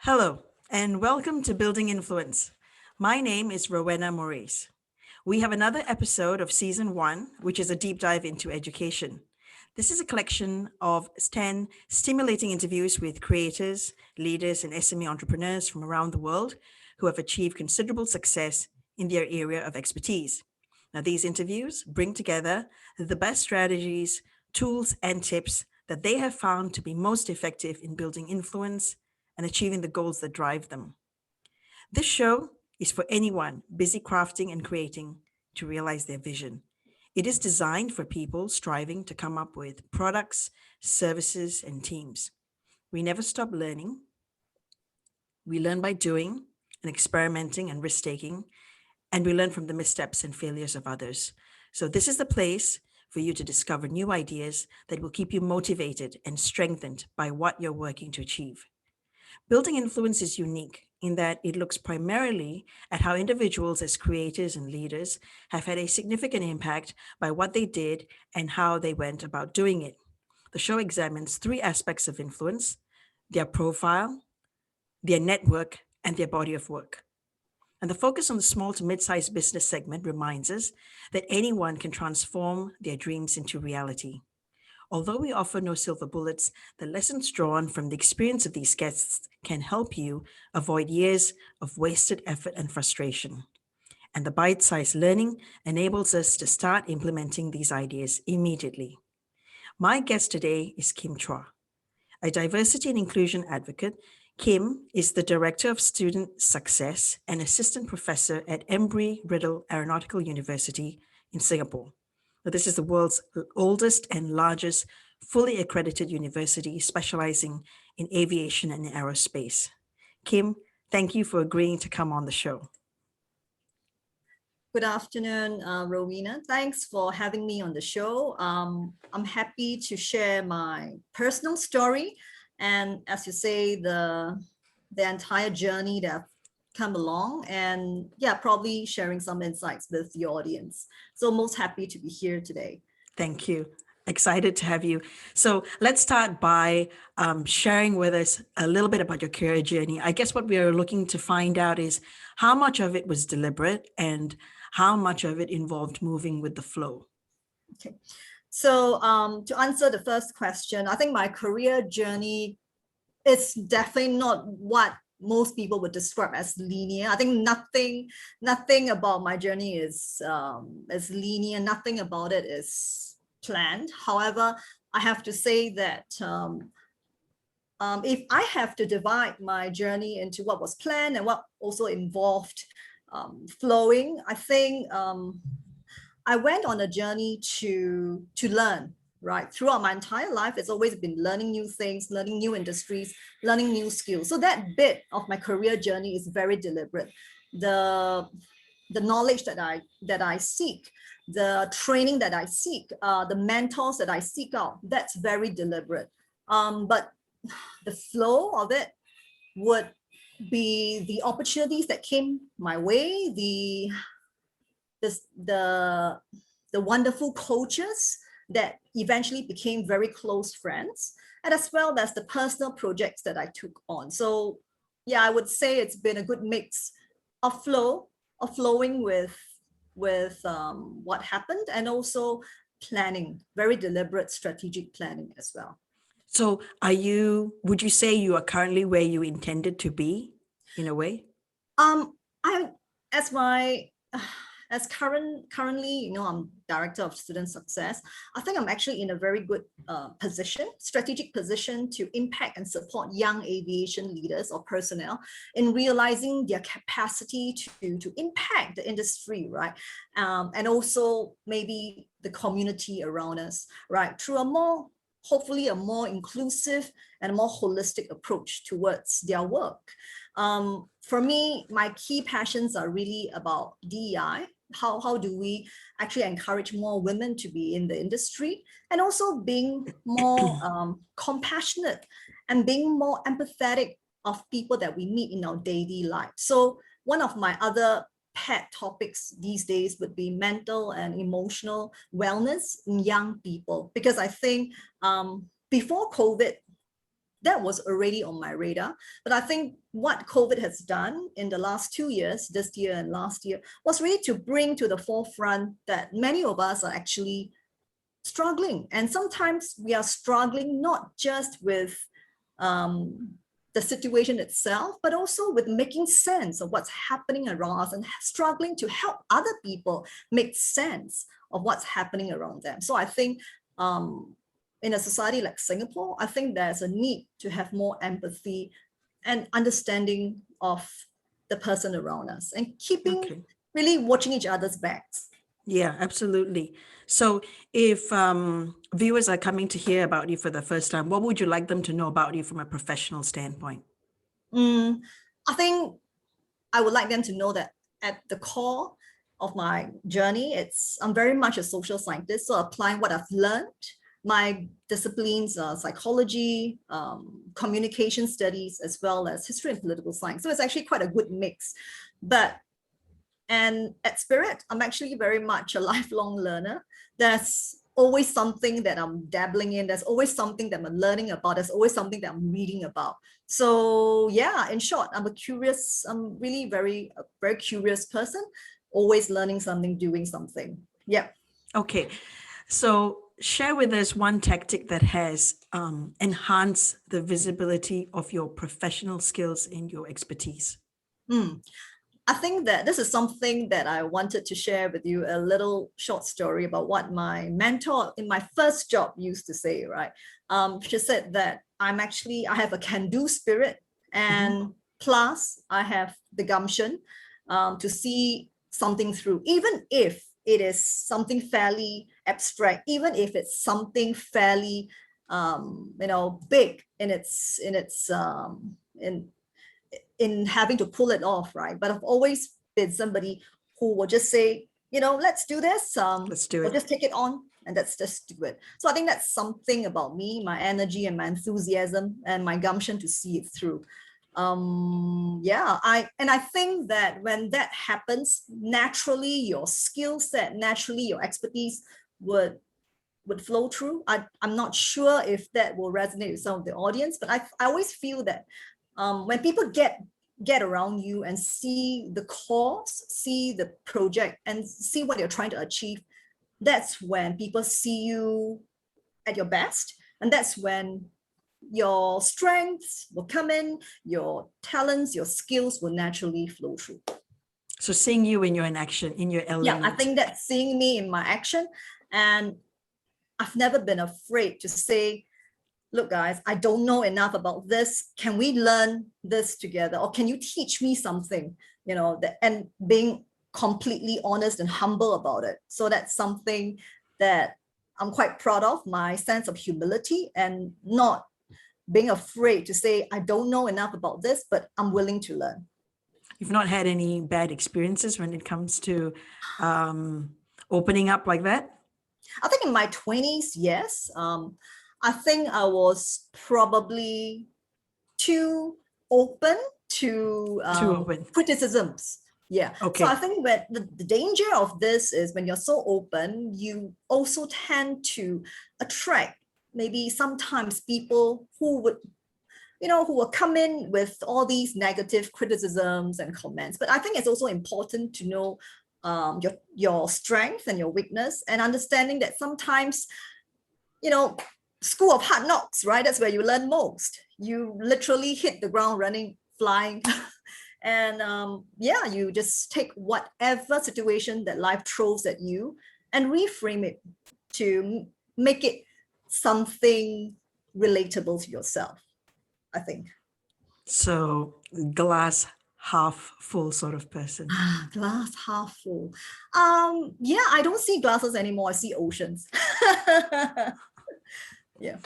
Hello, and welcome to Building Influence. My name is Rowena Maurice. We have another episode of Season 1, which is a deep dive into education. This is a collection of 10 stimulating interviews with creators, leaders, and SME entrepreneurs from around the world who have achieved considerable success in their area of expertise. Now, these interviews bring together the best strategies, tools, and tips that they have found to be most effective in building influence and achieving the goals that drive them. This show is for anyone busy crafting and creating to realize their vision. It is designed for people striving to come up with products, services, and teams. We never stop learning. We learn by doing and experimenting and risk taking, and we learn from the missteps and failures of others. So, this is the place for you to discover new ideas that will keep you motivated and strengthened by what you're working to achieve. Building influence is unique in that it looks primarily at how individuals as creators and leaders have had a significant impact by what they did and how they went about doing it. The show examines three aspects of influence: their profile, their network, and their body of work. And the focus on the small to mid-sized business segment reminds us that anyone can transform their dreams into reality. Although we offer no silver bullets, the lessons drawn from the experience of these guests can help you avoid years of wasted effort and frustration. And the bite sized learning enables us to start implementing these ideas immediately. My guest today is Kim Chua, a diversity and inclusion advocate. Kim is the Director of Student Success and Assistant Professor at Embry-Riddle Aeronautical University in Singapore. This is the world's oldest and largest fully accredited university specializing in aviation and aerospace. Kim, thank you for agreeing to come on the show. Good afternoon, Rowena. Thanks for having me on the show. I'm happy to share my personal story and, as you say, the entire journey that I've come along, and probably sharing some insights with the audience. So most happy to be here today. Thank you. Excited to have you. So let's start by sharing with us a little bit about your career journey. I guess what we are looking to find out is how much of it was deliberate and how much of it involved moving with the flow. Okay. So to answer the first question, I think my career journey is definitely not what most people would describe as linear. I think nothing about my journey is linear. Nothing about it is planned. However, I have to say that if I have to divide my journey into what was planned and what also involved flowing, I think I went on a journey to learn. Right, throughout my entire life, it's always been learning new things, learning new industries, learning new skills. So that bit of my career journey is very deliberate. The knowledge that I seek, the training that I seek, the mentors that I seek out, that's very deliberate. But the flow of it would be the opportunities that came my way, the wonderful coaches that eventually became very close friends, and as well as the personal projects that I took on. So I would say it's been a good mix of flowing with what happened, and also planning, very deliberate strategic planning as well. So would you say you are currently where you intended to be in a way? Currently, I'm Director of Student Success. I think I'm actually in a very good strategic position to impact and support young aviation leaders or personnel in realizing their capacity to impact the industry, right? And also maybe the community around us, right? Through hopefully a more inclusive and a more holistic approach towards their work. For me, my key passions are really about DEI. How do we actually encourage more women to be in the industry, and also being more compassionate and being more empathetic of people that we meet in our daily life. So one of my other pet topics these days would be mental and emotional wellness in young people, because I think before COVID, that was already on my radar. But I think what COVID has done in the last 2 years, this year and last year, was really to bring to the forefront that many of us are actually struggling. And sometimes we are struggling not just with the situation itself, but also with making sense of what's happening around us and struggling to help other people make sense of what's happening around them. So I think in a society like Singapore, I think there's a need to have more empathy and understanding of the person around us and keeping really watching each other's backs. Yeah, absolutely. So if viewers are coming to hear about you for the first time, what would you like them to know about you from a professional standpoint? I think I would like them to know that at the core of my journey, I'm very much a social scientist. So applying what I've learned, my disciplines are psychology, communication studies, as well as history and political science. So it's actually quite a good mix. And at Spirit, I'm actually very much a lifelong learner. There's always something that I'm dabbling in. There's always something that I'm learning about. There's always something that I'm reading about. So yeah, in short, I'm really very curious person, always learning something, doing something. Yeah. Okay. So share with us one tactic that has enhanced the visibility of your professional skills and your expertise. I think that this is something that I wanted to share with you, a little short story about what my mentor in my first job used to say, right? She said that I have a can-do spirit, and plus I have the gumption to see something through, even if it is something fairly abstract, even if it's something fairly, big in having to pull it off, right? But I've always been somebody who will just say, let's do this. Let's do it. We'll just take it on and let's just do it. So I think that's something about me, my energy and my enthusiasm and my gumption to see it through. I think that when that happens, naturally your skill set, naturally your expertise would flow through. I'm not sure if that will resonate with some of the audience, but I always feel that when people get around you and see the cause, see the project, and see what you're trying to achieve, that's when people see you at your best. And that's when your strengths will come in, your talents, your skills will naturally flow through. So seeing you when you're in action, in your element. Yeah, I think that's seeing me in my action. And I've never been afraid to say, look, guys, I don't know enough about this. Can we learn this together? Or can you teach me something? And being completely honest and humble about it. So that's something that I'm quite proud of, my sense of humility and not being afraid to say, I don't know enough about this, but I'm willing to learn. You've not had any bad experiences when it comes to opening up like that? I think in my 20s, yes. I think I was probably too open to criticisms. Yeah. Okay. So I think that the danger of this is when you're so open, you also tend to attract maybe sometimes people who will come in with all these negative criticisms and comments. But I think it's also important to know your strength and your weakness, and understanding that sometimes, school of hard knocks, right? That's where you learn most. You literally hit the ground running, flying. And you just take whatever situation that life throws at you and reframe it to make it something relatable to yourself, I think. So glass half full sort of person. Glass half full. I don't see glasses anymore. I see oceans. Yeah.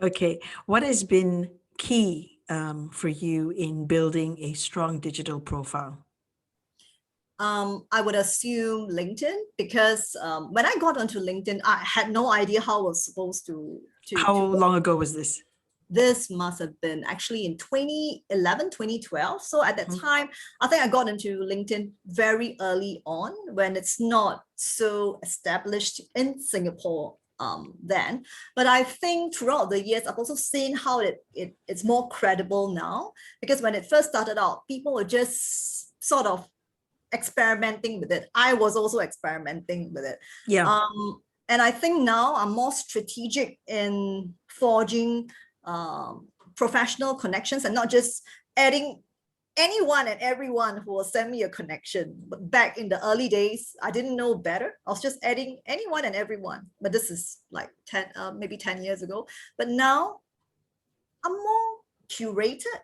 Okay. What has been key for you in building a strong digital profile? I would assume LinkedIn, because when I got onto LinkedIn, I had no idea how I was supposed to How long ago was this? This must have been actually in 2011, 2012. So at that time, I think I got into LinkedIn very early on when it's not so established in Singapore. then. But I think throughout the years, I've also seen how it's more credible now, because when it first started out, people were just sort of experimenting with it. I was also experimenting with it. Yeah. And I think now I'm more strategic in forging professional connections and not just adding anyone and everyone who will send me a connection. But back in the early days, I didn't know better. I was just adding anyone and everyone. But this is like maybe 10 years ago. But now I'm more curated.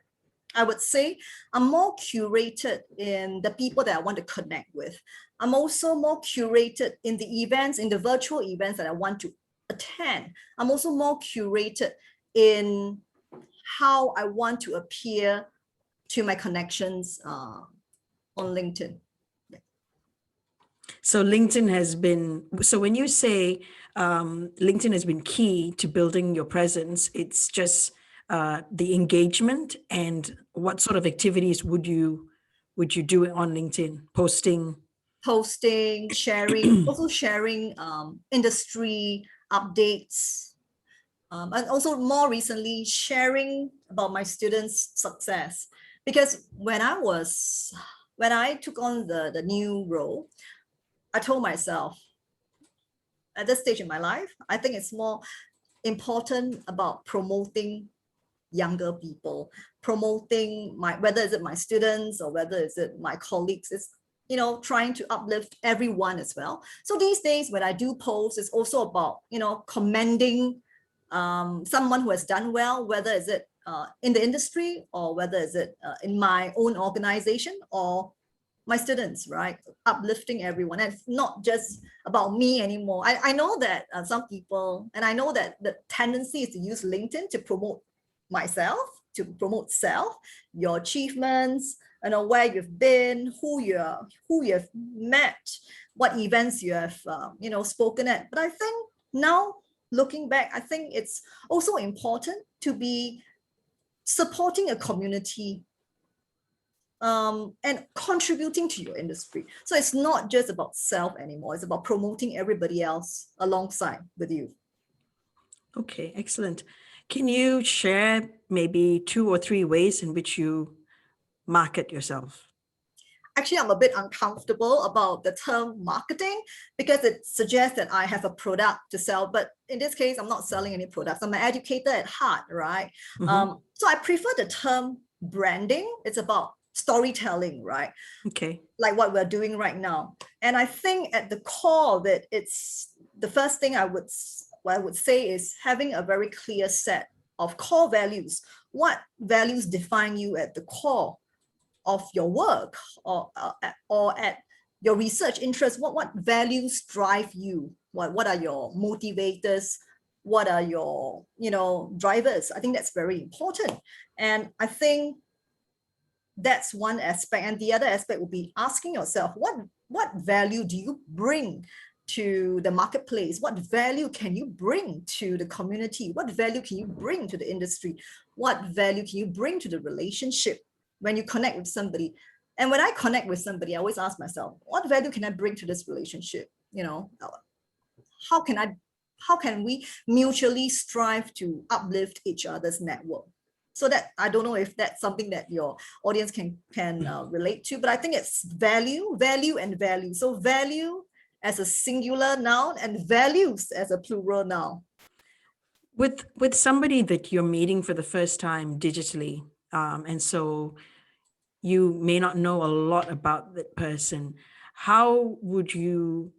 I would say I'm more curated in the people that I want to connect with. I'm also more curated in the events, in the virtual events that I want to attend. I'm also more curated in how I want to appear to my connections on LinkedIn. So LinkedIn has been, so when you say LinkedIn has been key to building your presence, it's just the engagement, and what sort of activities would you do on LinkedIn? Posting, sharing, also sharing industry updates, and also more recently sharing about my students' success. Because when I took on the new role, I told myself at this stage in my life, I think it's more important about promoting younger people, promoting whether it's my students or whether it's my colleagues. It's trying to uplift everyone as well. So these days when I do posts, it's also about commending someone who has done well, whether is it in the industry or whether is it in my own organization or my students, right? Uplifting everyone. And it's not just about me anymore. I know that some people, and I know that the tendency is to use LinkedIn to promote myself, to promote self, your achievements, where you've been, who you've met, what events you have spoken at. But I think now looking back, I think it's also important to be supporting a community and contributing to your industry. So it's not just about self anymore. It's about promoting everybody else alongside with you. Okay, excellent. Can you share maybe 2 or 3 ways in which you market yourself? Actually, I'm a bit uncomfortable about the term marketing because it suggests that I have a product to sell. But in this case, I'm not selling any products. I'm an educator at heart, right? So I prefer the term branding. It's about storytelling, right? Okay. Like what we're doing right now. And I think at the core of it, it's the first thing I would say is having a very clear set of core values. What values define you at the core of your work or at your research interest? What values drive you? What are your motivators? What are your drivers? I think that's very important. And I think that's one aspect. And the other aspect will be asking yourself, what value do you bring to the marketplace? What value can you bring to the community? What value can you bring to the industry? What value can you bring to the relationship when you connect with somebody? And when I connect with somebody, I always ask myself, what value can I bring to this relationship? How can we mutually strive to uplift each other's network? So that, I don't know if that's something that your audience can relate to, but I think it's value, and value. So value as a singular noun and values as a plural noun. With somebody that you're meeting for the first time digitally, and so you may not know a lot about that person, how would you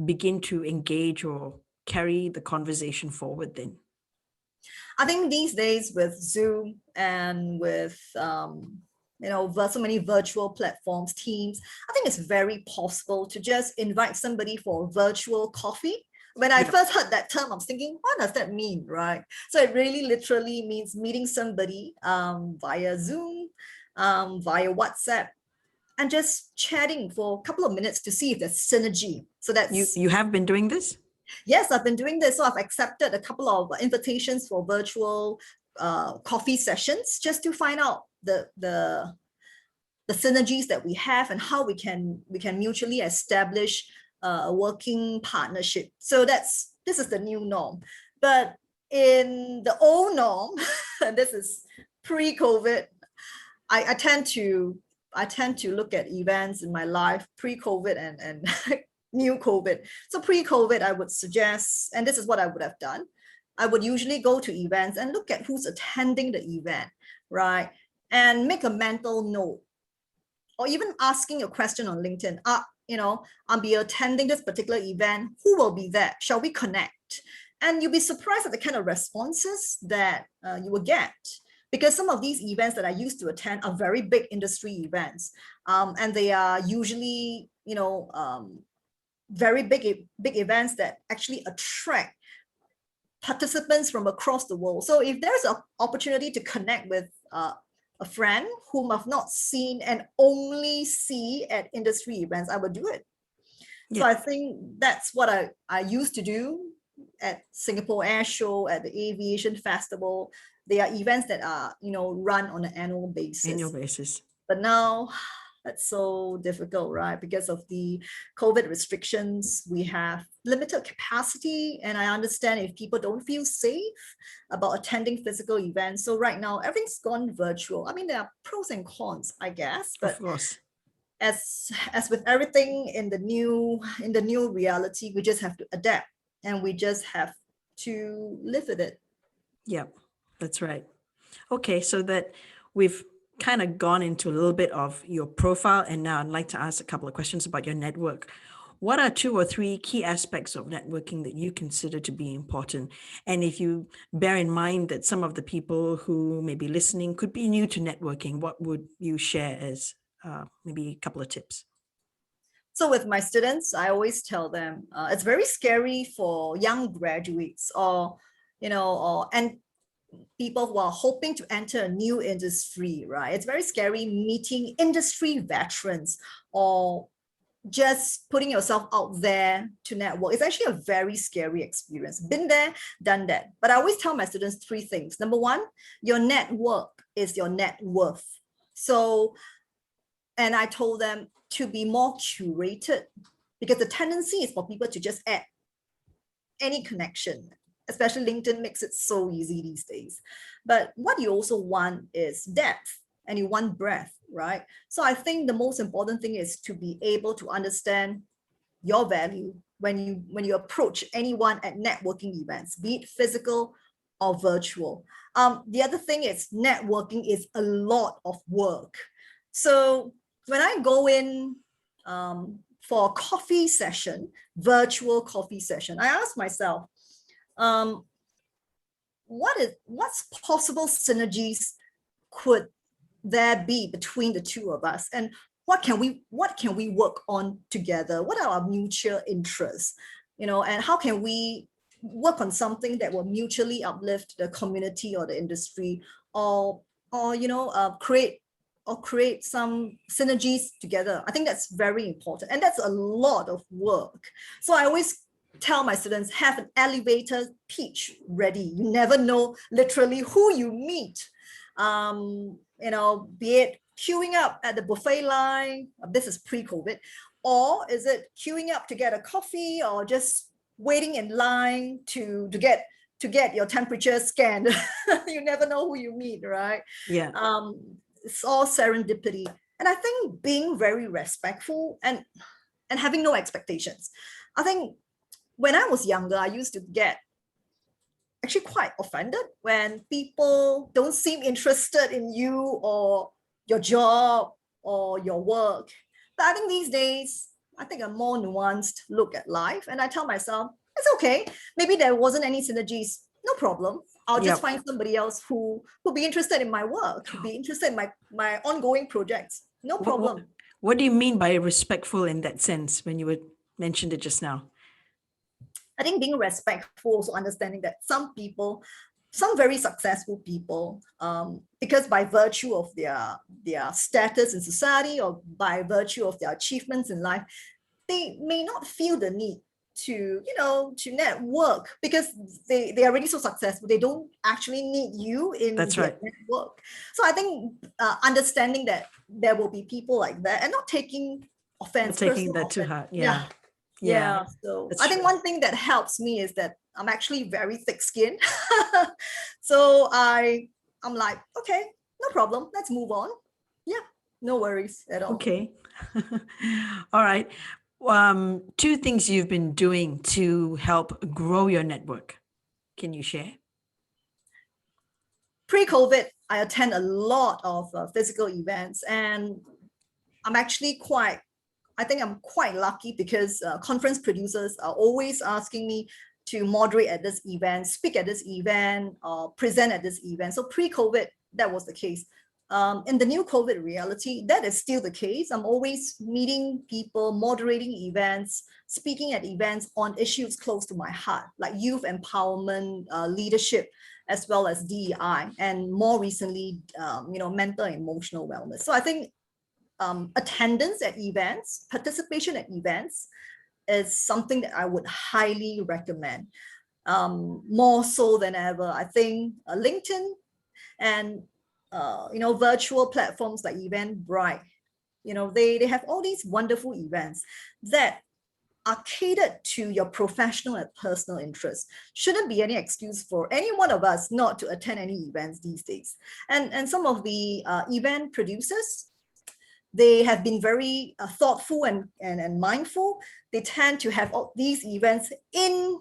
begin to engage or carry the conversation forward then? I think these days with Zoom and with so many virtual platforms, Teams, I think it's very possible to just invite somebody for virtual coffee. When I first heard that term, I was thinking, what does that mean, right? So it really literally means meeting somebody via Zoom, via WhatsApp, and just chatting for a couple of minutes to see if there's synergy. So that's you have been doing this? Yes, I've been doing this. So I've accepted a couple of invitations for virtual coffee sessions just to find out the synergies that we have and how we can mutually establish a working partnership. So that's this is the new norm. But in the old norm, and this is pre-COVID, I tend to look at events in my life pre-COVID and new COVID. So pre-COVID, I would suggest, and this is what I would have done, I would usually go to events and look at who's attending the event, right? And make a mental note, or even asking a question on LinkedIn. I'll be attending this particular event. Who will be there? Shall we connect? And you'll be surprised at the kind of responses that you will get. Because some of these events that I used to attend are very big industry events. And they are usually, very big events that actually attract participants from across the world. So if there's an opportunity to connect with a friend whom I've not seen and only see at industry events, I would do it. Yeah. So I think that's what I used to do at Singapore Air Show, at the Aviation Festival. They are events that are, run on an annual basis. But now that's so difficult, right? Because of the COVID restrictions, we have limited capacity. And I understand if people don't feel safe about attending physical events. So right now, everything's gone virtual. I mean, there are pros and cons, I guess. But of course, as with everything in the new reality, we just have to adapt and we just have to live with it. Yeah, that's right. Okay, so that we've kind of gone into a little bit of your profile, and now I'd like to ask a couple of questions about your network. What are 2 or 3 key aspects of networking that you consider to be important? And if you bear in mind that some of the people who may be listening could be new to networking, what would you share as maybe a couple of tips? So with my students, I always tell them it's very scary for young graduates and people who are hoping to enter a new industry, right? It's very scary meeting industry veterans or just putting yourself out there to network. It's actually a very scary experience. Been there, done that. But I always tell my students 3 things. Number 1, your network is your net worth. So, and I told them to be more curated, because the tendency is for people to just add any connection. Especially LinkedIn makes it so easy these days. But what you also want is depth, and you want breadth, right? So I think the most important thing is to be able to understand your value when you approach anyone at networking events, be it physical or virtual. The other thing is networking is a lot of work. So when I go in for a coffee session, virtual coffee session, I ask myself, what's possible synergies could there be between the 2 of us, and what can we work on together? What are our mutual interests, and how can we work on something that will mutually uplift the community or the industry, or create some synergies together. I think that's very important, and that's a lot of work. So I always tell my students, have an elevator pitch ready. You never know literally who you meet. Be it queuing up at the buffet line, this is pre-COVID, or is it queuing up to get a coffee, or just waiting in line to get your temperature scanned. You never know who you meet, right? Yeah. It's all serendipity. And I think being very respectful and having no expectations. I think when I was younger, I used to get actually quite offended when people don't seem interested in you or your job or your work. But I think these days, I take a more nuanced look at life, and I tell myself, it's okay. Maybe there wasn't any synergies. No problem. I'll just find somebody else who will be interested in my work, who be interested in my ongoing projects. No problem. What do you mean by respectful in that sense when you mentioned it just now? I think being respectful, also understanding that some people, some very successful people, because by virtue of their status in society or by virtue of their achievements in life, they may not feel the need to network because they are already so successful. They don't actually need you in their network. So I think understanding that there will be people like that and not taking offense, taking that to heart. Yeah. Yeah, So that's I think true. one thing that helps me is that I'm actually very thick-skinned. So I'm like, okay, no problem. Let's move on. Yeah, no worries at all. Okay. All right. Two things you've been doing to help grow your network. Can you share? Pre-COVID, I attend a lot of physical events, and I'm actually quite, I think I'm quite lucky because conference producers are always asking me to moderate at this event, speak at this event, or present at this event. So pre-COVID, that was the case. In the new COVID reality, that is still the case. I'm always meeting people, moderating events, speaking at events on issues close to my heart, like youth empowerment, leadership, as well as DEI, and more recently, mental and emotional wellness. So I think attendance at events, participation at events is something that I would highly recommend. More so than ever, I think LinkedIn and virtual platforms like Eventbrite, they have all these wonderful events that are catered to your professional and personal interests. Shouldn't be any excuse for any one of us not to attend any events these days. And some of the event producers, they have been very thoughtful and mindful. They tend to have all these events in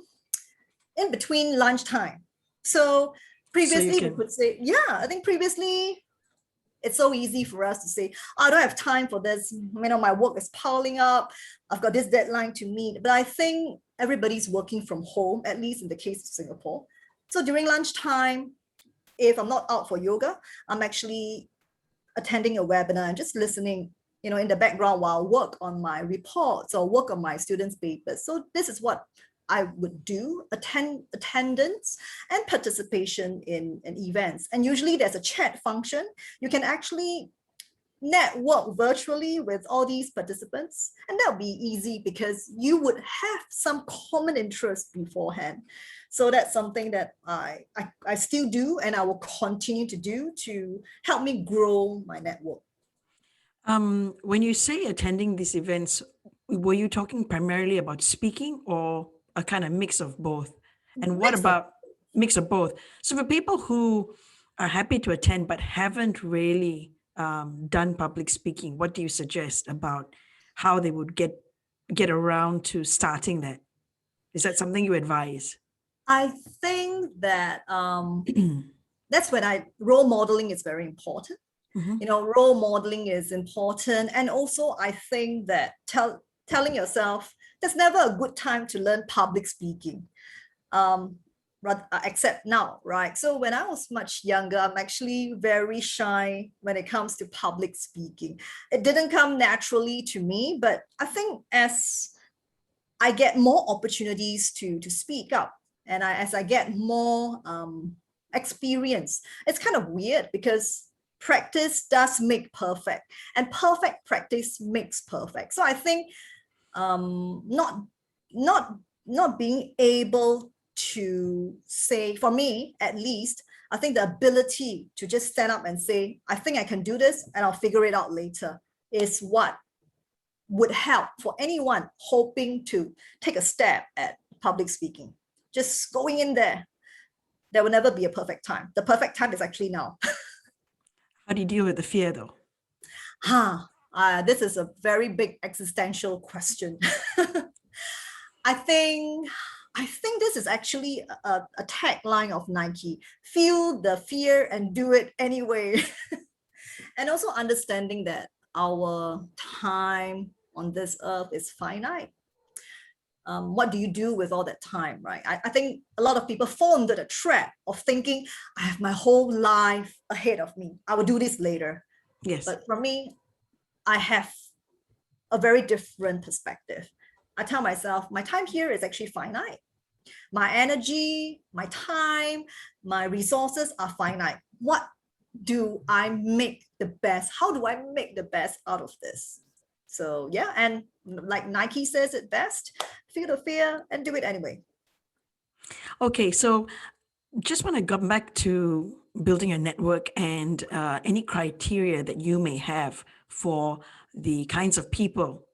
between lunchtime. So So you previously we can, could say, yeah, I think previously it's so easy for us to say, oh, I don't have time for this. My work is piling up. I've got this deadline to meet. But I think everybody's working from home, at least in the case of Singapore. So during lunchtime, if I'm not out for yoga, I'm actually attending a webinar and just listening, in the background while I work on my reports or work on my students' papers. So this is what I would do, attendance and participation in events. And usually there's a chat function. You can actually network virtually with all these participants, and that'll be easy because you would have some common interest beforehand. So that's something that I still do, and I will continue to do to help me grow my network. when you say attending these events, were you talking primarily about speaking or a kind of mix of both? And what Mix of about mix of both? So for people who are happy to attend but haven't really done public speaking, what do you suggest about how they would get around to starting that? Is that something you advise? I think that that's when role modeling is very important. Mhm. Role modeling is important. And also I think that telling yourself there's never a good time to learn public speaking, except now, right? So when I was much younger, I'm actually very shy when it comes to public speaking. It didn't come naturally to me, but I think as I get more opportunities to speak up, and as I get more experience, it's kind of weird because practice does make perfect, and perfect practice makes perfect. So I think not not not being able to say, for me at least, I think the ability to just stand up and say, I think I can do this and I'll figure it out later, is what would help for anyone hoping to take a stab at public speaking. Just going in there will never be a perfect time. The perfect time is actually now. How do you deal with the fear though? This is a very big existential question. I think this is actually a tagline of Nike: feel the fear and do it anyway. And also understanding that our time on this earth is finite. What do you do with all that time, right? I think a lot of people fall into the trap of thinking, I have my whole life ahead of me, I will do this later. Yes. But for me, I have a very different perspective. I tell myself, my time here is actually finite. My energy, my time, my resources are finite. What do I make the best? How do I make the best out of this? So yeah, and like Nike says it best, feel the fear and do it anyway. Okay, so just want to come back to building a network and any criteria that you may have for the kinds of people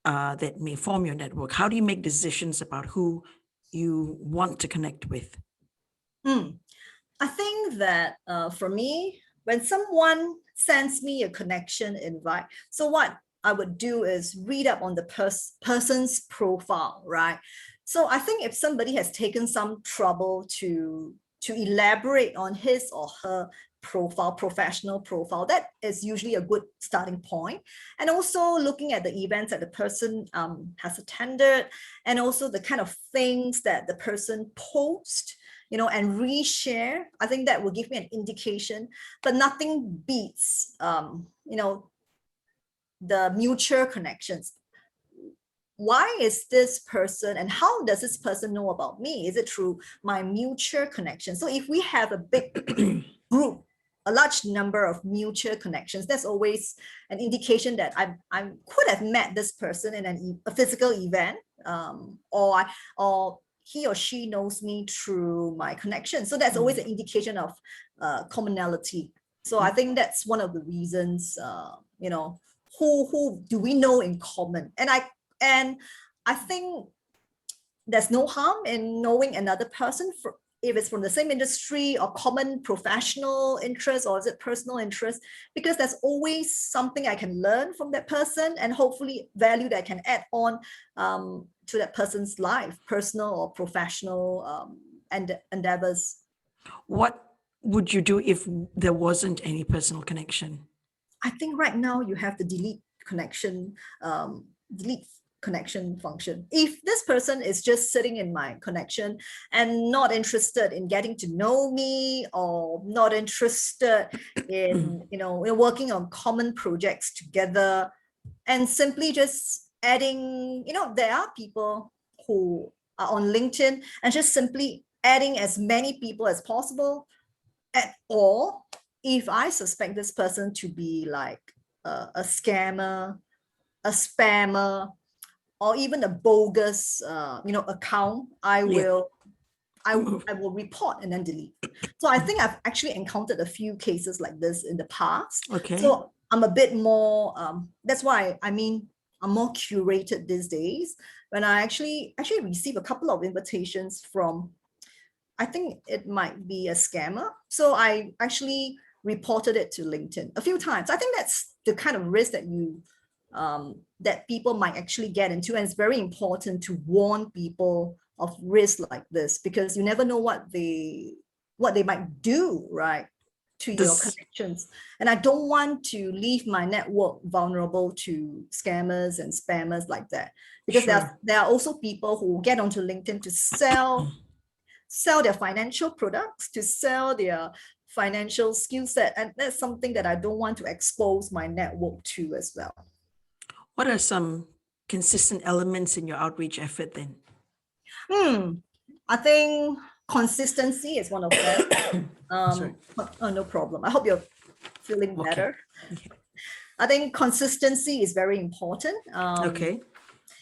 that may form your network? How do you make decisions about who you want to connect with? I think that for me, when someone sends me a connection invite, so what I would do is read up on the person's profile, right? So I think if somebody has taken some trouble to elaborate on his or her profile, professional profile, that is usually a good starting point. And also looking at the events that the person has attended, and also the kind of things that the person posts, and reshare. I think that will give me an indication, but nothing beats, the mutual connections. Why is this person, and how does this person know about me? Is it through my mutual connection? So if we have a big group, a large number of mutual connections, that's always an indication that I could have met this person in a physical event, or he or she knows me through my connection. So that's always an indication of commonality. So I think that's one of the reasons, who do we know in common? And I think there's no harm in knowing another person if it's from the same industry or common professional interest, or is it personal interest, because there's always something I can learn from that person, and hopefully value that I can add on to that person's life, personal or professional endeavors. What would you do if there wasn't any personal connection? I think right now you have the delete connection function. If this person is just sitting in my connection and not interested in getting to know me, or not interested in working on common projects together, and simply just adding, there are people who are on LinkedIn and just simply adding as many people as possible, or if I suspect this person to be like a scammer, a spammer, or even a bogus account, I will report and then delete. So I think I've actually encountered a few cases like this in the past. Okay. So I'm a bit more, that's why I'm more curated these days. When I actually receive a couple of invitations from, I think it might be a scammer. So I actually reported it to LinkedIn a few times. I think that's the kind of risk that that people might actually get into. And it's very important to warn people of risks like this, because you never know what they might do, right, to your connections. And I don't want to leave my network vulnerable to scammers and spammers like that, because there are also people who get onto LinkedIn to sell their financial products, to sell their financial skill set. And that's something that I don't want to expose my network to as well. What are some consistent elements in your outreach effort then? I think consistency is one of them. No problem. I hope you're feeling better. Okay. I think consistency is very important. Okay.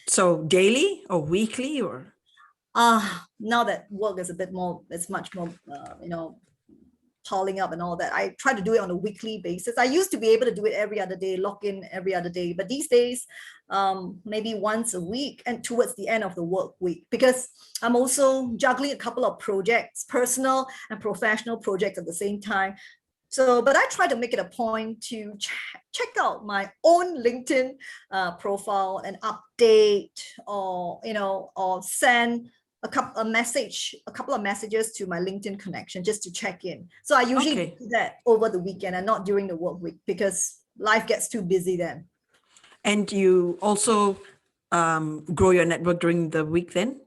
So daily or weekly, or? Now that work is a bit more, it's much more, piling up and all that, I try to do it on a weekly basis. I used to be able to do it every other day, log in every other day, but these days, maybe once a week, and towards the end of the work week, because I'm also juggling a couple of projects, personal and professional projects at the same time. So, but I try to make it a point to check out my own LinkedIn profile and update, or send a couple of messages to my LinkedIn connection just to check in. So I usually do that over the weekend and not during the work week, because life gets too busy then. And you also grow your network during the week then?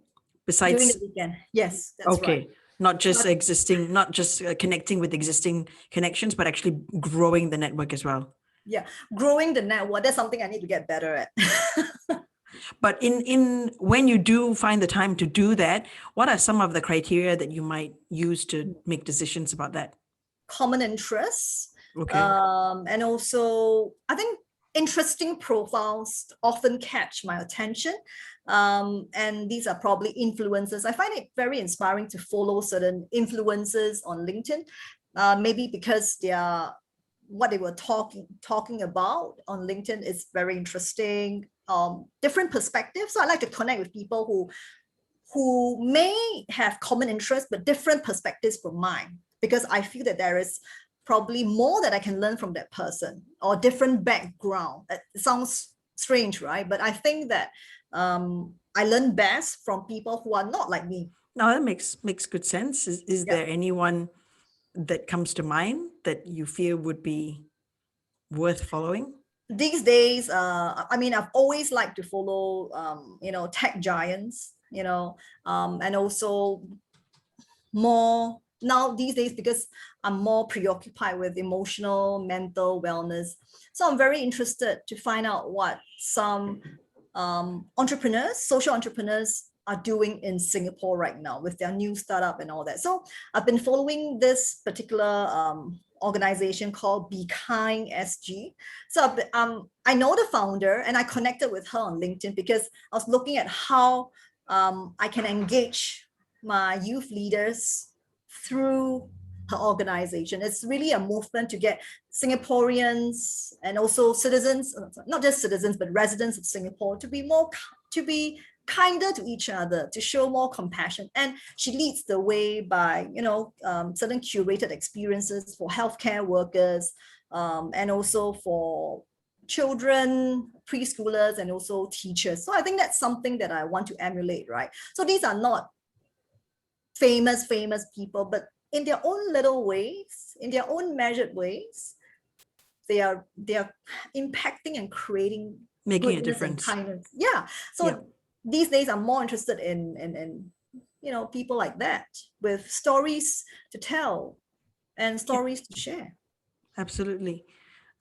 Besides during the weekend, yes, that's right. Not just connecting with existing connections, but actually growing the network as well. Yeah, growing the network, that's something I need to get better at. But in when you do find the time to do that, what are some of the criteria that you might use to make decisions about that? Common interests. Okay. And also, I think interesting profiles often catch my attention. And these are probably influencers. I find it very inspiring to follow certain influencers on LinkedIn, maybe because what they were talking about on LinkedIn is very interesting. different perspectives. So I like to connect with people who may have common interests, but different perspectives from mine, because I feel that there is probably more that I can learn from that person, or different background. It sounds strange, right? But I think that I learn best from people who are not like me. No, that makes good sense. Is Yeah. there anyone that comes to mind that you feel would be worth following? These days, I mean, I've always liked to follow, tech giants, and also more now these days, because I'm more preoccupied with emotional, mental wellness. So I'm very interested to find out what some entrepreneurs, social entrepreneurs are doing in Singapore right now with their new startup and all that. So I've been following this particular organization called Be Kind SG. So I know the founder, and I connected with her on LinkedIn because I was looking at how I can engage my youth leaders through her organization. It's really a movement to get Singaporeans and also citizens, not just citizens, but residents of Singapore to be kinder to each other, to show more compassion. And she leads the way by, certain curated experiences for healthcare workers, and also for children, preschoolers, and also teachers. So I think that's something that I want to emulate, right? So these are not famous people, but in their own little ways, in their own measured ways, they are impacting and creating Making a goodness and difference. kindness. Yeah. So Yeah. these days I'm more interested in people like that with stories to tell and stories to share. Absolutely.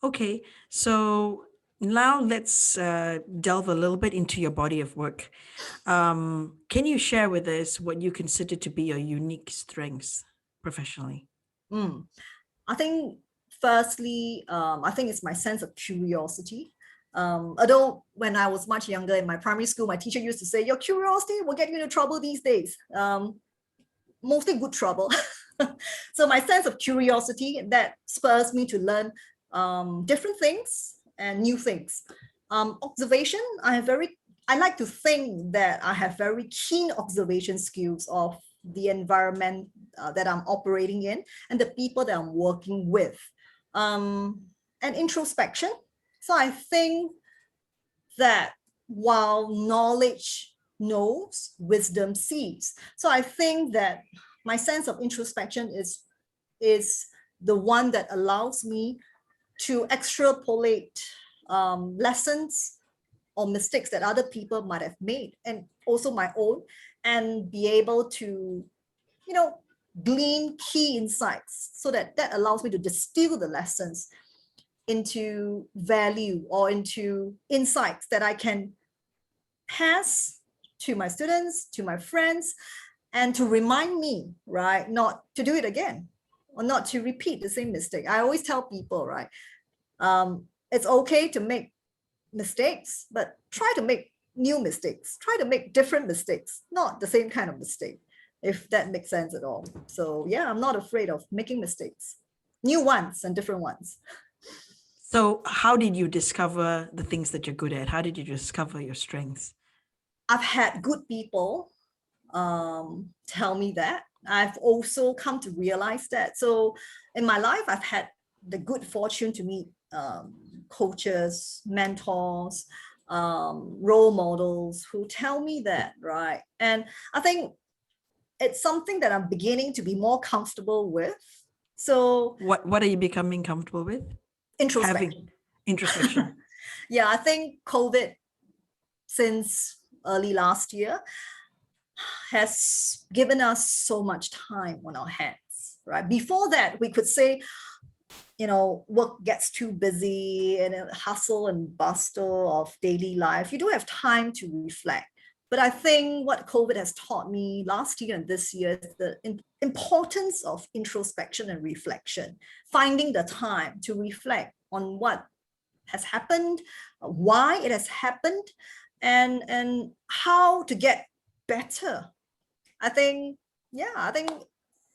Okay, so now let's delve a little bit into your body of work. Can you share with us what you consider to be your unique strengths professionally? I think firstly, I think it's my sense of curiosity. Although when I was much younger in my primary school, my teacher used to say, your curiosity will get you into trouble these days. Mostly good trouble. So my sense of curiosity that spurs me to learn different things and new things. Observation, I like to think that I have very keen observation skills of the environment that I'm operating in and the people that I'm working with. And introspection. So I think that while knowledge knows, wisdom sees. So I think that my sense of introspection is the one that allows me to extrapolate lessons or mistakes that other people might have made, and also my own, and be able to, glean key insights, so that allows me to distill the lessons into value or into insights that I can pass to my students, to my friends, and to remind me, right, not to do it again or not to repeat the same mistake. I always tell people, right, it's okay to make mistakes, but try to make new mistakes, try to make different mistakes, not the same kind of mistake, if that makes sense at all. So yeah, I'm not afraid of making mistakes, new ones and different ones. So, how did you discover the things that you're good at? How did you discover your strengths? I've had good people tell me that. I've also come to realize that. So in my life, I've had the good fortune to meet coaches, mentors, role models who tell me that, right? And I think it's something that I'm beginning to be more comfortable with. So What are you becoming comfortable with? introspection. Having introspection. Yeah, I think COVID since early last year has given us so much time on our hands, right? Before that, we could say, work gets too busy and hustle and bustle of daily life. You don't have time to reflect. But I think what COVID has taught me last year and this year is the importance of introspection and reflection, finding the time to reflect on what has happened, why it has happened, and how to get better. I think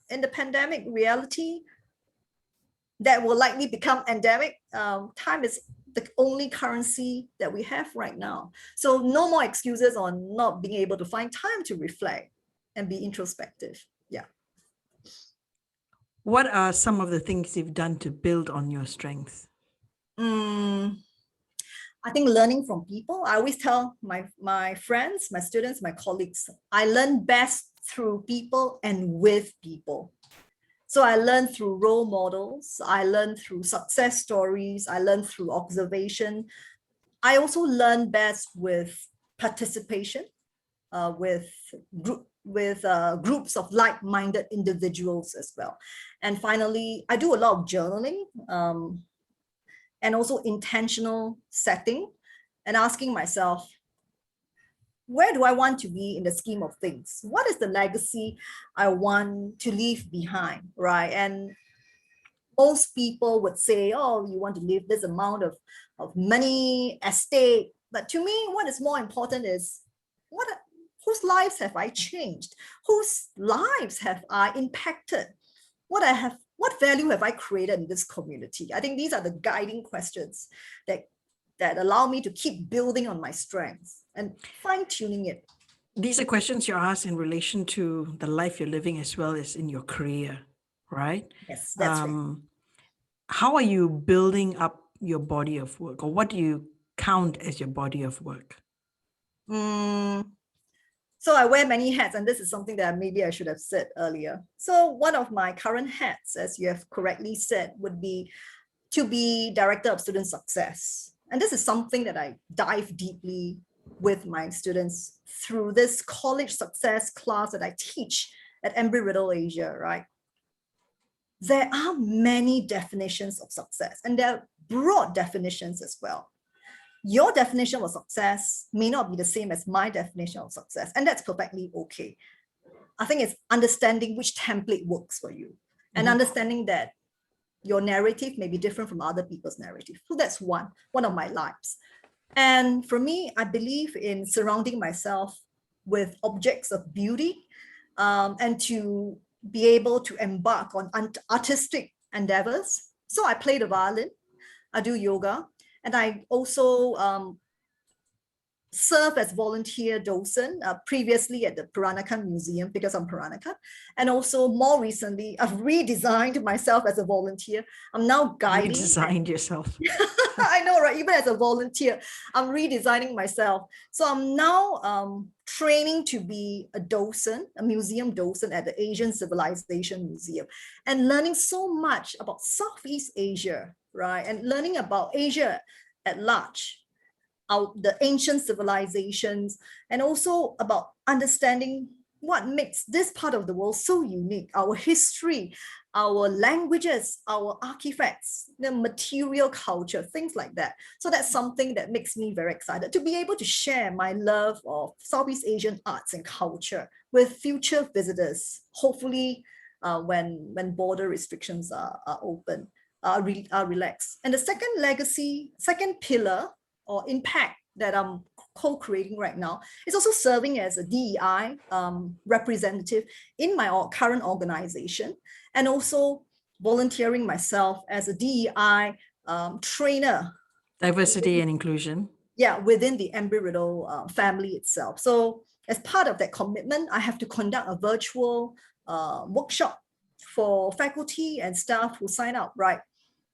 in the pandemic reality, that will likely become endemic. Time is the only currency that we have right now. So no more excuses on not being able to find time to reflect and be introspective. Yeah. What are some of the things you've done to build on your strengths? I think learning from people. I always tell my friends, my students, my colleagues, I learn best through people and with people. So I learned through role models, I learned through success stories, I learned through observation. I also learn best with participation, with groups of like-minded individuals as well. And finally, I do a lot of journaling, and also intentional setting, and asking myself, where do I want to be in the scheme of things? What is the legacy I want to leave behind, right? And most people would say, oh, you want to leave this amount of money, estate. But to me, what is more important is whose lives have I changed? Whose lives have I impacted? What value have I created in this community? I think these are the guiding questions that allow me to keep building on my strengths and fine-tuning it. These are questions you're asked in relation to the life you're living as well as in your career, right? Yes, that's right. How are you building up your body of work, or what do you count as your body of work? So I wear many hats, and this is something that maybe I should have said earlier. So one of my current hats, as you have correctly said, would be to be Director of Student Success. And this is something that I dive deeply with my students through this college success class that I teach at Embry-Riddle Asia, right? There are many definitions of success, and there are broad definitions as well. Your definition of success may not be the same as my definition of success, and that's perfectly okay. I think it's understanding which template works for you, and understanding that your narrative may be different from other people's narrative. So that's one of my lives. And for me, I believe in surrounding myself with objects of beauty, and to be able to embark on artistic endeavors. So I play the violin, I do yoga, and I also serve as volunteer docent, previously at the Peranakan Museum because I'm Peranakan. And also more recently, I've redesigned myself as a volunteer. I'm now guiding. Redesigned yourself. I know, right? Even as a volunteer, I'm redesigning myself. So I'm now training to be a docent, a museum docent at the Asian Civilization Museum, and learning so much about Southeast Asia, right? And learning about Asia at large, the ancient civilizations, and also about understanding what makes this part of the world so unique, our history, our languages, our artifacts, the material culture, things like that. So that's something that makes me very excited to be able to share my love of Southeast Asian arts and culture with future visitors, hopefully when border restrictions are open, are relaxed. And the second pillar or impact that I'm co-creating right now is also serving as a DEI representative in my current organization, and also volunteering myself as a DEI trainer. Diversity and inclusion. Yeah, within the Embry-Riddle family itself. So as part of that commitment, I have to conduct a virtual workshop for faculty and staff who sign up, right,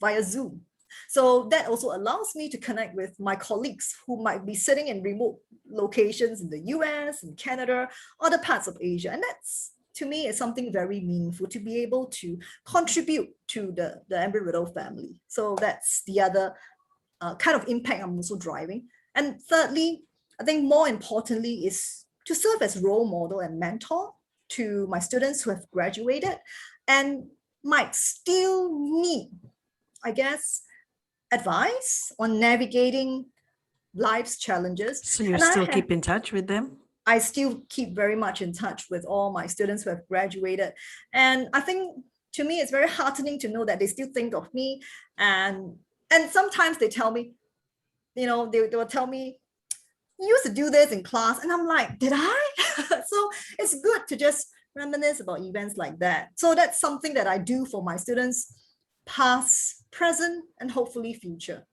via Zoom. So that also allows me to connect with my colleagues who might be sitting in remote locations in the US and Canada, other parts of Asia. And that's, to me, is something very meaningful to be able to contribute to the Embry-Riddle family. So that's the other kind of impact I'm also driving. And thirdly, I think more importantly is to serve as role model and mentor to my students who have graduated and might still need, I guess, advice on navigating life's challenges. So you still keep in touch with them? I still keep very much in touch with all my students who have graduated. And I think, to me, it's very heartening to know that they still think of me. And sometimes they tell me, they will tell me, you used to do this in class. And I'm like, did I? So it's good to just reminisce about events like that. So that's something that I do for my students past, present, and hopefully future.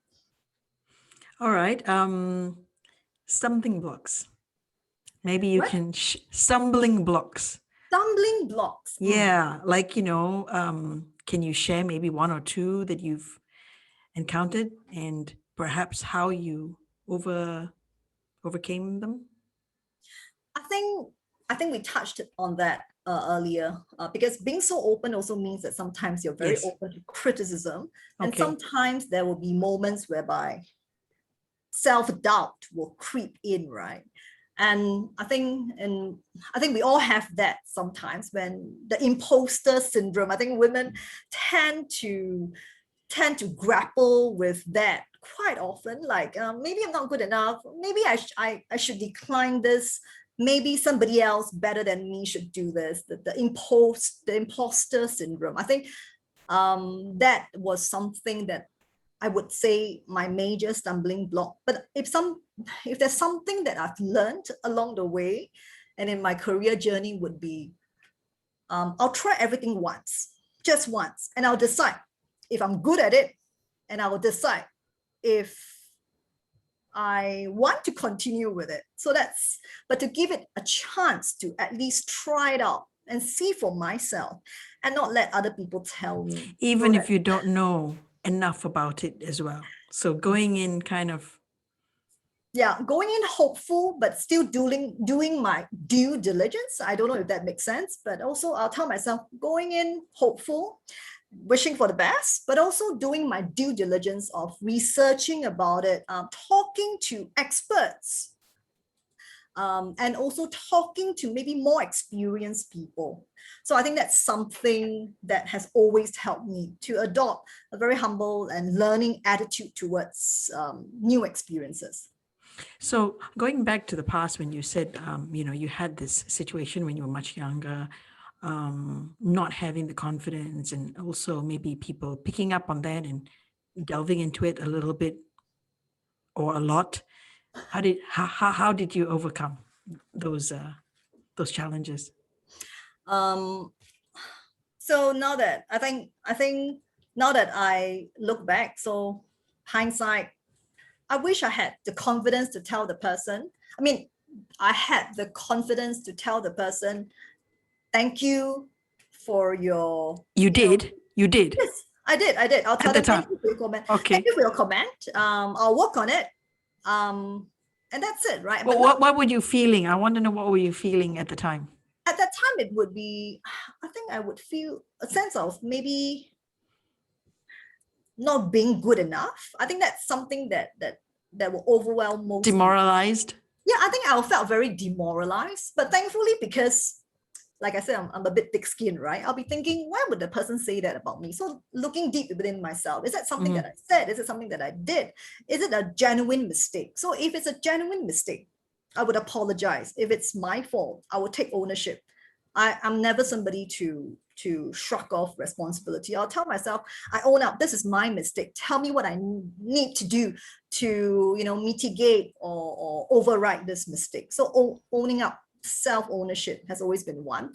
All right. Stumbling blocks. Maybe you What? can stumbling blocks. Stumbling blocks. Yeah, like, can you share maybe one or two that you've encountered and perhaps how you overcame them? I think we touched on that earlier, because being so open also means that sometimes you're very Yes. open to criticism, and Okay. sometimes there will be moments whereby self-doubt will creep in, right? And I think we all have that sometimes, when the imposter syndrome. I think women tend to grapple with that quite often, like, maybe I'm not good enough, maybe I should decline this, maybe somebody else better than me should do this. The imposter syndrome, I think, that was something that I would say my major stumbling block. But if there's something that I've learned along the way and in my career journey, would be, I'll try everything once, just once, and I'll decide if I'm good at it, and I will decide if I want to continue with it. But to give it a chance to at least try it out and see for myself, and not let other people tell me. Even if you don't know enough about it as well. So going in kind of, going in hopeful, but still doing my due diligence. I don't know if that makes sense, but also I'll tell myself, going in hopeful, wishing for the best, but also doing my due diligence of researching about it, talking to experts, and also talking to maybe more experienced people. So I think that's something that has always helped me to adopt a very humble and learning attitude towards new experiences. so going back to the past when you said, you had this situation when you were much younger, not having the confidence, and also maybe people picking up on that and delving into it a little bit or a lot. How did you overcome those challenges? Um, so now that I think now that I look back, so hindsight, I wish I had the confidence to tell the person. I mean, I had the confidence to tell the person, thank you for your. You did. Yes, I did. I'll tell the them, thank time. you for your comment. Okay. Thank you for your comment. I'll work on it. And that's it, right? Well, But what were you feeling? I want to know, what were you feeling at the time? at that time, it would be, I think I would feel a sense of maybe not being good enough. I think that's something that will overwhelm most people. Demoralized? Yeah, I think I felt very demoralized. But thankfully, because like I said, I'm a bit thick-skinned, right? I'll be thinking, why would the person say that about me? So looking deep within myself, is that something that I said? Is it something that I did? Is it a genuine mistake? So if it's a genuine mistake, I would apologize. If it's my fault, I will take ownership. I'm never somebody to shrug off responsibility. I'll tell myself, I own up, this is my mistake. Tell me what I need to do to, mitigate or override this mistake. So owning up, self-ownership has always been one.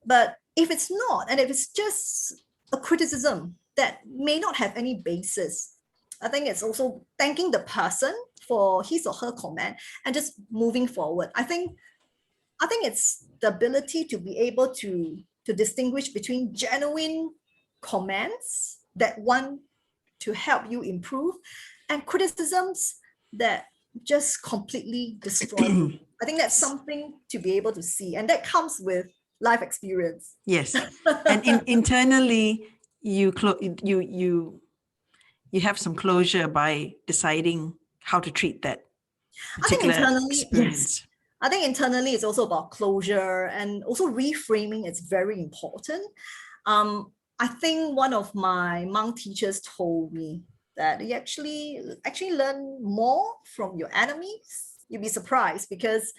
But if it's not, and if it's just a criticism that may not have any basis, I think it's also thanking the person for his or her comment and just moving forward. I think it's the ability to be able to distinguish between genuine comments that want to help you improve and criticisms that just completely destroy you. I think that's something to be able to see, and that comes with life experience. Yes. And internally, you have some closure by deciding how to treat that particular experience. Yes. I think internally it's also about closure, and also reframing is very important. I think one of my Hmong teachers told me that you actually learn more from your enemies. You'd be surprised, because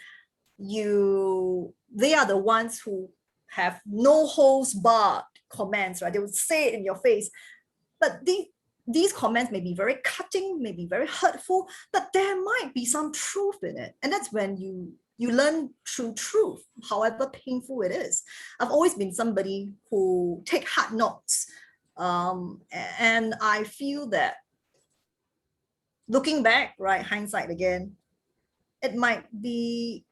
they are the ones who have no holds barred comments, right? They would say it in your face. But these comments may be very cutting, may be very hurtful, but there might be some truth in it. And that's when you learn true truth, however painful it is. I've always been somebody who take hard knocks And I feel that looking back, right, hindsight again, it might be,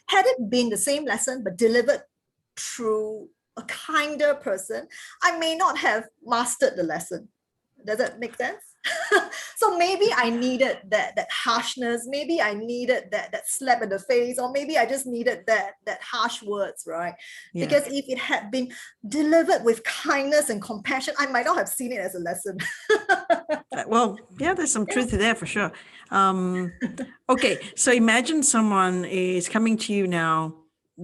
had it been the same lesson but delivered through a kinder person, I may not have mastered the lesson. Does that make sense? So maybe I needed that harshness, maybe I needed that slap in the face, or maybe I just needed that harsh words, right? Yeah. Because if it had been delivered with kindness and compassion, I might not have seen it as a lesson. Well, yeah, there's some truth there for sure. Okay, so imagine someone is coming to you now,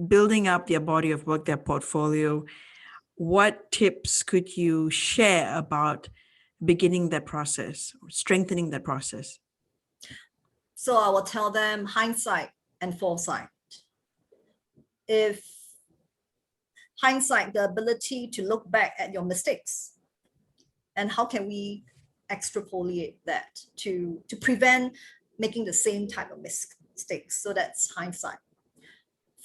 building up their body of work, their portfolio. What tips could you share about beginning that process, or strengthening that process? So I will tell them hindsight and foresight. If hindsight, the ability to look back at your mistakes, and how can we extrapolate that to prevent making the same type of mistakes? So that's hindsight.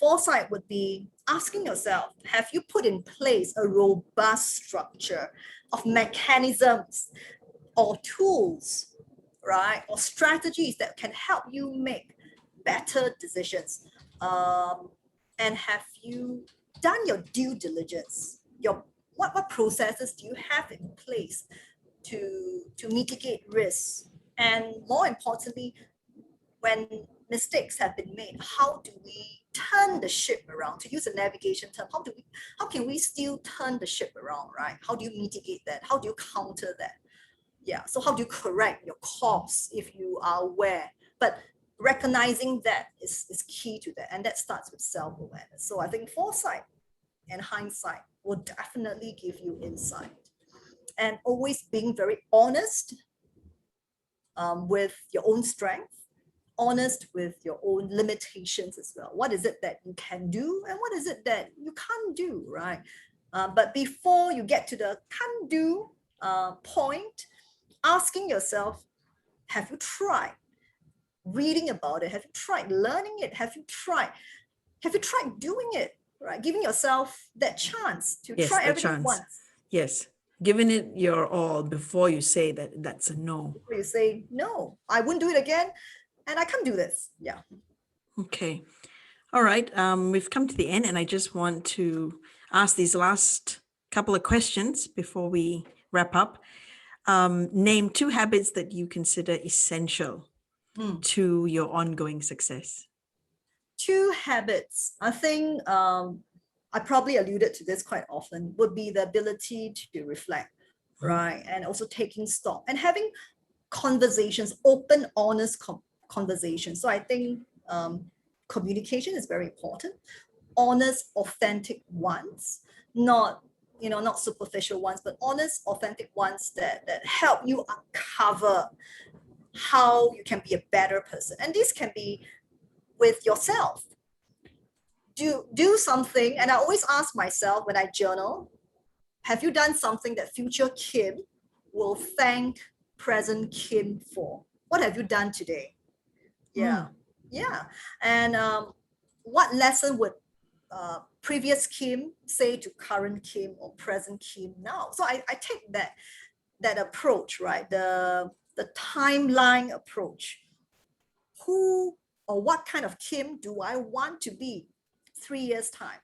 Foresight would be asking yourself, have you put in place a robust structure of mechanisms or tools, right, or strategies that can help you make better decisions? And have you done your due diligence? What processes do you have in place to mitigate risks? And more importantly, when mistakes have been made, how do we turn the ship around? To use a navigation term, how can we still turn the ship around, right? How do you mitigate that? How do you counter that? Yeah, so how do you correct your course if you are aware? But recognizing that is key to that, and that starts with self-awareness. So I think foresight and hindsight will definitely give you insight, and always being very honest with your own strength, honest with your own limitations as well. What is it that you can do and what is it that you can't do, right? But before you get to the can't do point, asking yourself, have you tried reading about it? Have you tried learning it? Have you tried doing it, right? Giving yourself that chance to Yes, try the everything chance. once. Yes, giving it your all before you say that that's a no. Before you say, no, I wouldn't do it again and I can't do this. Yeah. Okay. All right. We've come to the end, and I just want to ask these last couple of questions before we wrap up. Name 2 habits that you consider essential to your ongoing success. 2 habits, I think I probably alluded to this quite often, would be the ability to reflect, right? And also taking stock and having conversations, open, honest conversations. So I think communication is very important. Honest, authentic ones, not superficial ones, but honest, authentic ones that help you uncover how you can be a better person. And this can be with yourself. Do something, and I always ask myself when I journal, have you done something that future Kim will thank present Kim for? What have you done today? Yeah. And what lesson would previous Kim say to current Kim or present Kim now? So I take that approach, right? The timeline approach. Who or what kind of Kim do I want to be 3 years time,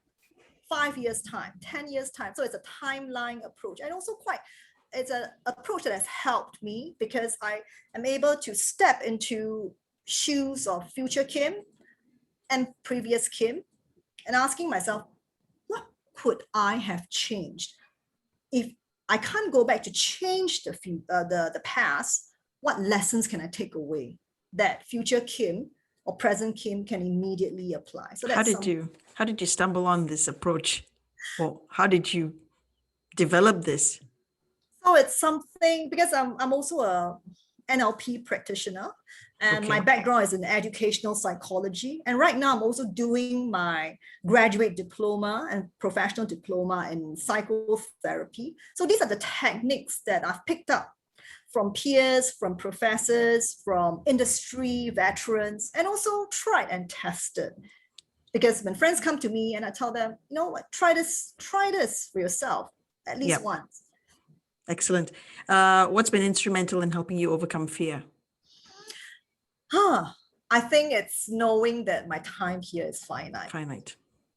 5 years time, 10 years time? So it's a timeline approach, and also it's an approach that has helped me because I am able to step into shoes of future Kim and previous Kim and asking myself, what could I have changed? If I can't go back to change the past, what lessons can I take away that future Kim or present Kim can immediately apply? So How did you stumble on this approach? Or how did you develop this? So it's something, because I'm also a NLP practitioner, and my background is in educational psychology. And right now I'm also doing my graduate diploma and professional diploma in psychotherapy. So these are the techniques that I've picked up from peers, from professors, from industry veterans, and also tried and tested. Because when friends come to me and I tell them, try this for yourself at least once. Excellent. What's been instrumental in helping you overcome fear? I think it's knowing that my time here is finite. Finite.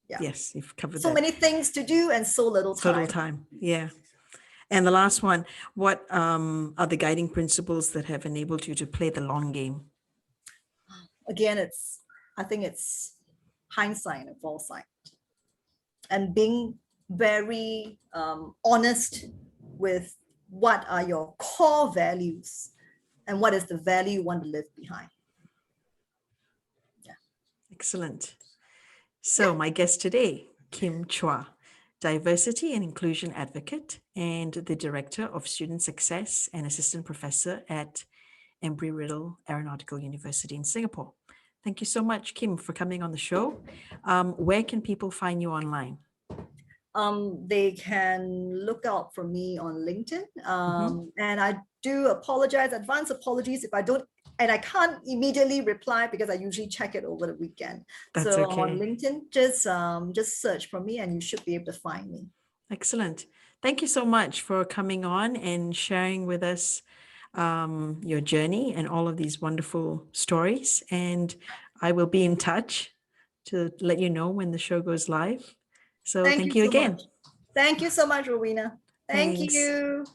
Yeah. Yes, you've covered So that. many things to do and so little So time. little time. Yeah. And the last one, what are the guiding principles that have enabled you to play the long game? Again, I think it's hindsight and foresight, and being very honest with what are your core values and what is the value you want to live behind. Yeah. Excellent. So my guest today, Kim Chua, diversity and inclusion advocate and the director of student success and assistant professor at Embry-Riddle Aeronautical University in Singapore. Thank you so much, Kim, for coming on the show. Where can people find you online? They can look out for me on LinkedIn. And I do apologize, advance apologies if I don't, and I can't immediately reply because I usually check it over the weekend. That's so okay. on LinkedIn, just search for me and you should be able to find me. Excellent. Thank you so much for coming on and sharing with us your journey and all of these wonderful stories. And I will be in touch to let you know when the show goes live. So thank you so again. much. Thank you so much, Rowena. Thank Thanks. you.